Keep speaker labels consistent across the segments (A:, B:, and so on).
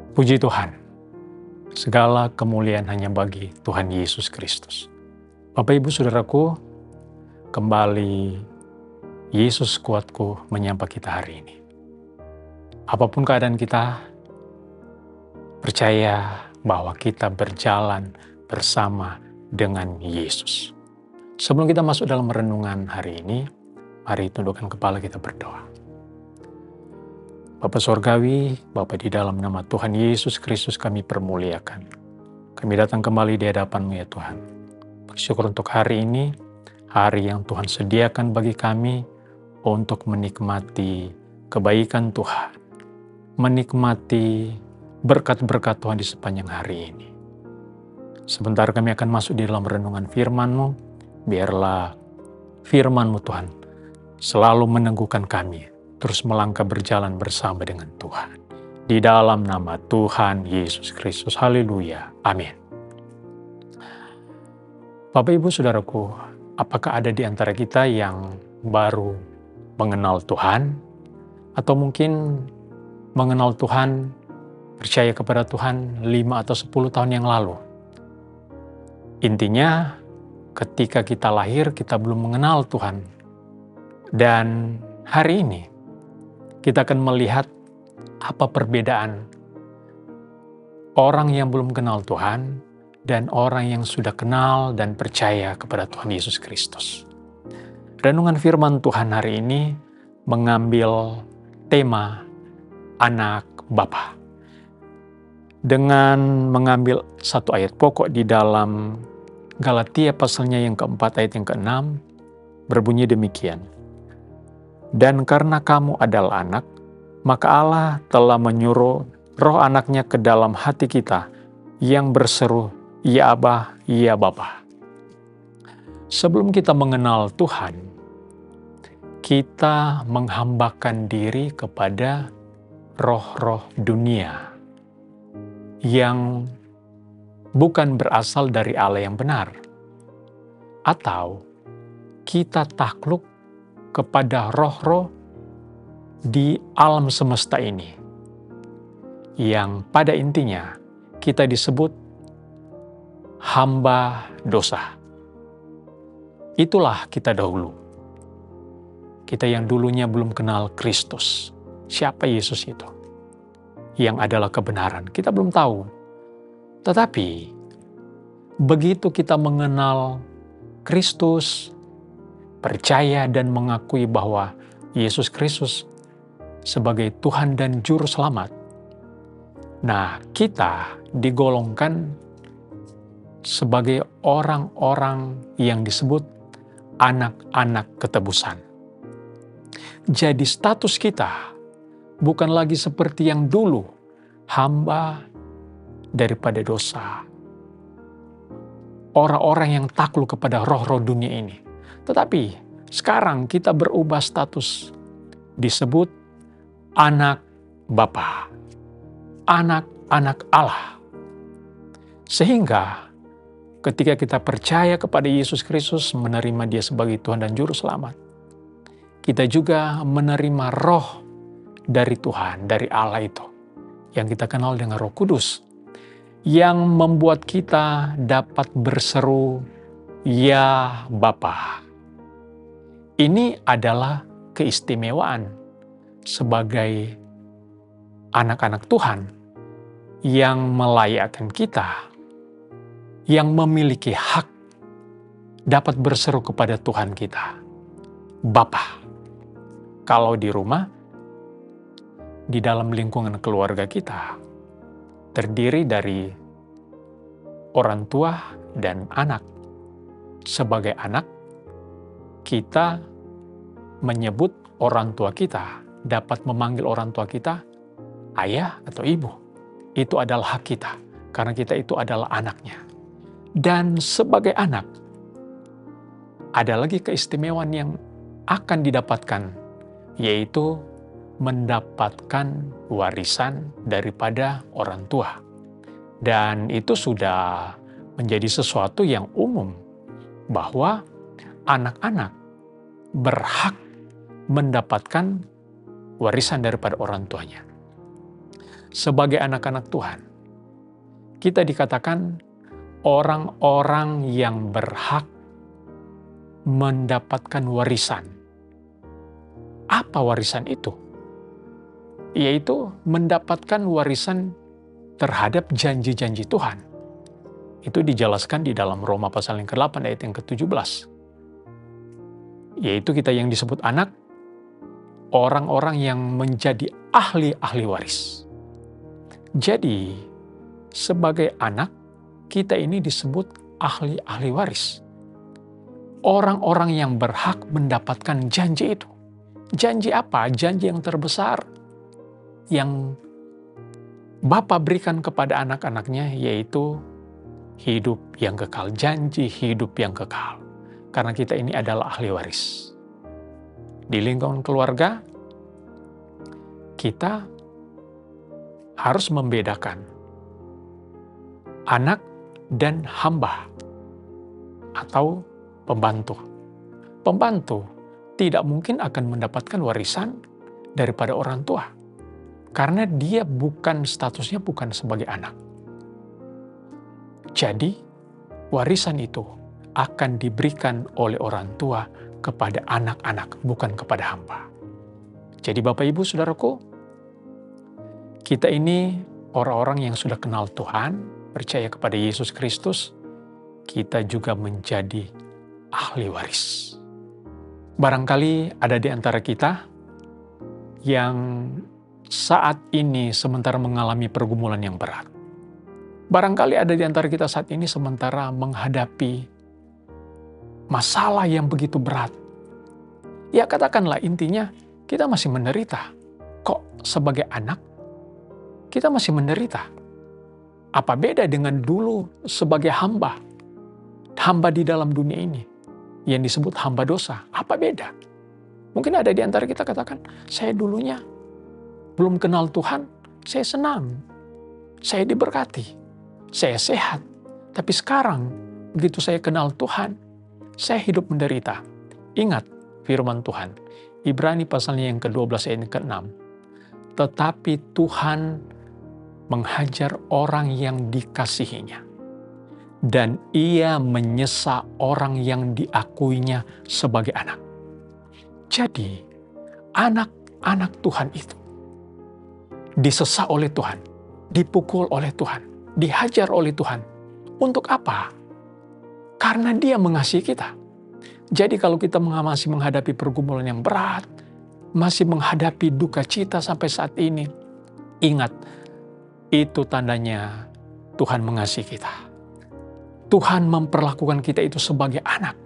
A: Puji Tuhan, segala kemuliaan hanya bagi Tuhan Yesus Kristus. Bapak Ibu Saudaraku, kembali Yesus kuatku menyapa kita hari ini. Apapun keadaan kita, percaya bahwa kita berjalan bersama dengan Yesus. Sebelum kita masuk dalam renungan hari ini, mari tundukkan kepala kita berdoa. Bapa Sorgawi, Bapa di dalam nama Tuhan Yesus Kristus kami permuliakan. Kami datang kembali di hadapan-Mu ya Tuhan. Bersyukur untuk hari ini, hari yang Tuhan sediakan bagi kami untuk menikmati kebaikan Tuhan. Menikmati berkat-berkat Tuhan di sepanjang hari ini. Sebentar kami akan masuk di dalam renungan firman-Mu. Biarlah firman-Mu Tuhan selalu meneguhkan kami terus melangkah berjalan bersama dengan Tuhan. Di dalam nama Tuhan Yesus Kristus. Haleluya. Amin. Bapak Ibu Saudaraku, apakah ada di antara kita yang baru mengenal Tuhan? Atau mungkin mengenal Tuhan, percaya kepada Tuhan 5 atau 10 tahun yang lalu? Intinya, ketika kita lahir, kita belum mengenal Tuhan. Dan hari ini, kita akan melihat apa perbedaan orang yang belum kenal Tuhan dan orang yang sudah kenal dan percaya kepada Tuhan Yesus Kristus. Renungan firman Tuhan hari ini mengambil tema anak Bapa. Dengan mengambil satu ayat pokok di dalam Galatia pasalnya yang keempat ayat yang keenam, berbunyi demikian. Dan karena kamu adalah anak, maka Allah telah menyuruh roh anaknya ke dalam hati kita yang berseru, Ya Aba, Ya Bapa. Sebelum kita mengenal Tuhan, kita menghambakan diri kepada roh-roh dunia yang bukan berasal dari Allah yang benar. Atau kita takluk kepada roh-roh di alam semesta ini, yang pada intinya kita disebut hamba dosa. Itulah kita dahulu. Kita yang dulunya belum kenal Kristus. Siapa Yesus itu? Yang adalah kebenaran. Kita belum tahu. Tetapi, begitu kita mengenal Kristus, percaya dan mengakui bahwa Yesus Kristus sebagai Tuhan dan Juru Selamat. Nah, kita digolongkan sebagai orang-orang yang disebut anak-anak ketebusan. Jadi status kita bukan lagi seperti yang dulu, hamba daripada dosa. Orang-orang yang takluk kepada roh-roh dunia ini. Tetapi sekarang kita berubah status, disebut anak Bapa, anak-anak Allah. Sehingga ketika kita percaya kepada Yesus Kristus, menerima Dia sebagai Tuhan dan Juru Selamat, kita juga menerima roh dari Tuhan, dari Allah itu, yang kita kenal dengan Roh Kudus, yang membuat kita dapat berseru, Ya Bapa. Ini adalah keistimewaan sebagai anak-anak Tuhan yang melayakkan kita, yang memiliki hak dapat berseru kepada Tuhan kita, Bapa. Kalau di rumah, di dalam lingkungan keluarga kita, terdiri dari orang tua dan anak. Sebagai anak, kita menyebut orang tua kita, dapat memanggil orang tua kita ayah atau ibu. Itu adalah hak kita, karena kita itu adalah anaknya. Dan sebagai anak, ada lagi keistimewaan yang akan didapatkan, yaitu mendapatkan warisan daripada orang tua. Dan itu sudah menjadi sesuatu yang umum, bahwa anak-anak berhak mendapatkan warisan daripada orang tuanya. sebagai anak-anak Tuhan, kita dikatakan orang-orang yang berhak mendapatkan warisan. Apa warisan itu? Yaitu mendapatkan warisan terhadap janji-janji Tuhan. Itu dijelaskan di dalam Roma pasal yang ke-8 ayat yang ke-17. Yaitu kita yang disebut anak, orang-orang yang menjadi ahli-ahli waris. Jadi, sebagai anak, kita ini disebut ahli-ahli waris. Orang-orang yang berhak mendapatkan janji itu. Janji apa? Janji yang terbesar yang Bapa berikan kepada anak-anaknya, yaitu hidup yang kekal. Janji hidup yang kekal. Karena kita ini adalah ahli waris. Di lingkungan keluarga, kita harus membedakan anak dan hamba atau pembantu. Pembantu tidak mungkin akan mendapatkan warisan daripada orang tua karena dia statusnya bukan sebagai anak. Jadi, warisan itu akan diberikan oleh orang tua kepada anak-anak, bukan kepada hamba. Jadi Bapak Ibu Saudaraku, kita ini orang-orang yang sudah kenal Tuhan, percaya kepada Yesus Kristus, kita juga menjadi ahli waris. Barangkali ada di antara kita yang saat ini sementara mengalami pergumulan yang berat. Barangkali ada di antara kita saat ini sementara menghadapi masalah yang begitu berat. Ya katakanlah intinya kita masih menderita. Kok sebagai anak kita masih menderita? Apa beda dengan dulu sebagai hamba? Hamba di dalam dunia ini yang disebut hamba dosa. Apa beda? Mungkin ada di antara kita katakan, saya dulunya belum kenal Tuhan, saya senang, saya diberkati, saya sehat. Tapi sekarang, begitu saya kenal Tuhan, saya hidup menderita. Ingat firman Tuhan, Ibrani pasalnya yang ke-12 ayat ke-6. Tetapi Tuhan menghajar orang yang dikasihinya, dan ia menyesa orang yang diakuinya sebagai anak. Jadi, anak-anak Tuhan itu disesa oleh Tuhan, dipukul oleh Tuhan, dihajar oleh Tuhan. Untuk apa? Karena Dia mengasihi kita. Jadi kalau kita masih menghadapi pergumulan yang berat, masih menghadapi duka cita sampai saat ini, ingat, itu tandanya Tuhan mengasihi kita. Tuhan memperlakukan kita itu sebagai anak.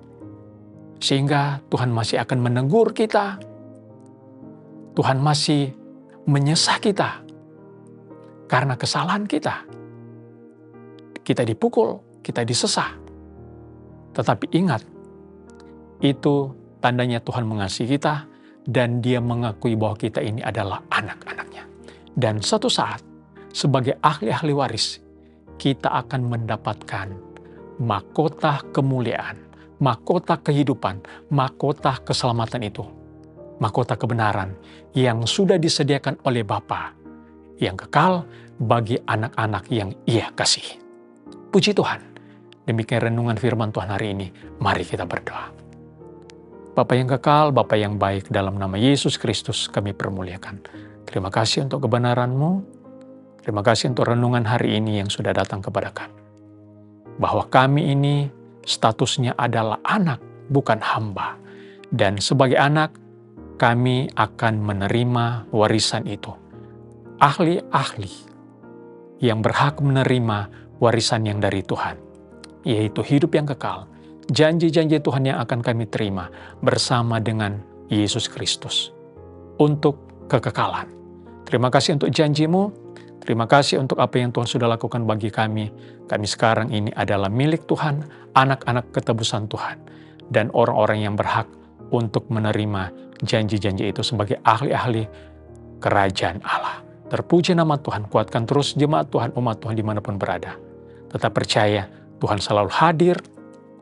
A: Sehingga Tuhan masih akan menegur kita. Tuhan masih menyesah kita. Karena kesalahan kita. Kita dipukul, kita disesah. Tetapi ingat, itu tandanya Tuhan mengasihi kita dan Dia mengakui bahwa kita ini adalah anak-anaknya. Dan suatu saat, sebagai ahli-ahli waris, kita akan mendapatkan mahkota kemuliaan, mahkota kehidupan, mahkota keselamatan itu. Mahkota kebenaran yang sudah disediakan oleh Bapa yang kekal bagi anak-anak yang Ia kasihi. Puji Tuhan. Demikian renungan firman Tuhan hari ini. Mari kita berdoa. Bapa yang kekal, Bapa yang baik, dalam nama Yesus Kristus kami permuliakan. Terima kasih untuk kebenaran-Mu. Terima kasih untuk renungan hari ini yang sudah datang kepada kami. Bahwa kami ini statusnya adalah anak, bukan hamba. Dan sebagai anak, kami akan menerima warisan itu. Ahli-ahli yang berhak menerima warisan yang dari Tuhan, yaitu hidup yang kekal, janji-janji Tuhan yang akan kami terima bersama dengan Yesus Kristus untuk kekekalan. Terima kasih untuk janji-Mu, terima kasih untuk apa yang Tuhan sudah lakukan bagi kami. Kami sekarang ini adalah milik Tuhan, anak-anak ketebusan Tuhan, dan orang-orang yang berhak untuk menerima janji-janji itu sebagai ahli-ahli kerajaan Allah. Terpuji nama Tuhan, kuatkan terus jemaat Tuhan, umat Tuhan dimanapun berada. Tetap percaya, Tuhan selalu hadir,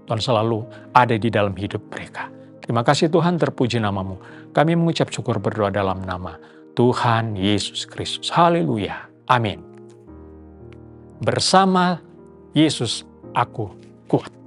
A: Tuhan selalu ada di dalam hidup mereka. Terima kasih Tuhan, terpuji nama-Mu. Kami mengucap syukur berdoa dalam nama Tuhan Yesus Kristus. Haleluya. Amin. Bersama Yesus aku kuat.